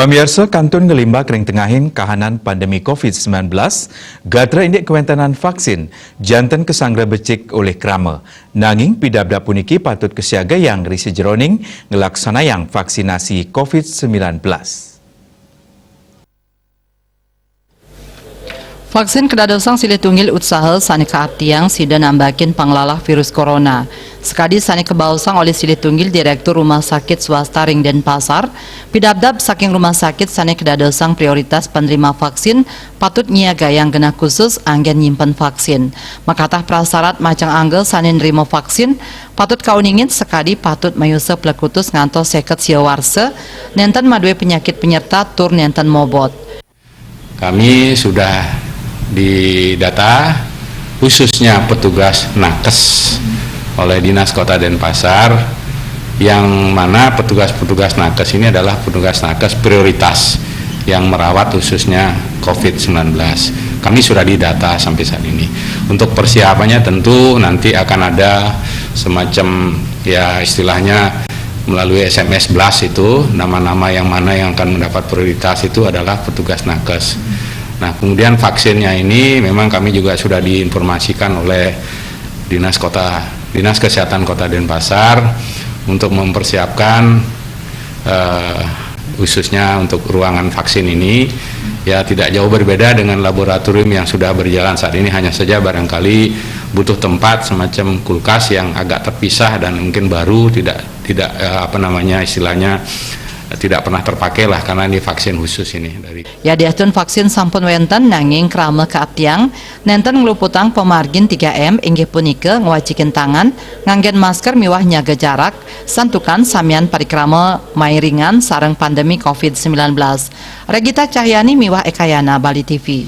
Pemirsa Kantun Ngelimba kering tengahin kahanan pandemi COVID-19, gatra indik kewentanan vaksin, jantan kesanggra becik oleh krama. Nanging pidabda puniki patut kesiaga yang risi jeroning ngelaksana yang vaksinasi COVID-19. Vaksin kedadosang silih tunggil usaha sani keaptiang sida nambakin panglalah virus corona. Sekadi sani kebausang oleh silih tunggil Direktur Rumah Sakit Swasta Ring Denpasar, pidabdab saking rumah sakit sani kedadosang prioritas penerima vaksin patut nyiaga yang genah khusus anggen nyimpen vaksin. Makatah prasarat macang anggel sani nerima vaksin patut kauningin sekadi patut mayuse plekutus ngantos seket siawarse nenten madue penyakit penyerta tur nenten mobot. Kami sudah didata khususnya petugas nakes oleh Dinas Kota Denpasar, yang mana petugas-petugas nakes ini adalah petugas nakes prioritas yang merawat khususnya COVID-19. Kami sudah didata sampai saat ini. Untuk persiapannya tentu nanti akan ada semacam ya istilahnya melalui SMS blast, itu nama-nama yang mana yang akan mendapat prioritas itu adalah petugas nakes. Nah, kemudian vaksinnya ini memang kami juga sudah diinformasikan oleh Dinas Kesehatan Kota Denpasar untuk mempersiapkan khususnya untuk ruangan vaksin ini ya tidak jauh berbeda dengan laboratorium yang sudah berjalan saat ini, hanya saja barangkali butuh tempat semacam kulkas yang agak terpisah dan mungkin baru tidak tidak pernah terpakai lah karena ini vaksin khusus ini dari. Ya diatun vaksin sampun wenten nanging krama keaptiang nenten ngeluputang pemargin 3M inggih punika ngwajikeun tangan, nganggen masker miwah nyaga jarak, santukan samian parikrama mairingan sareng pandemi COVID-19. Regita Cahyani miwah Ekayana, Bali TV.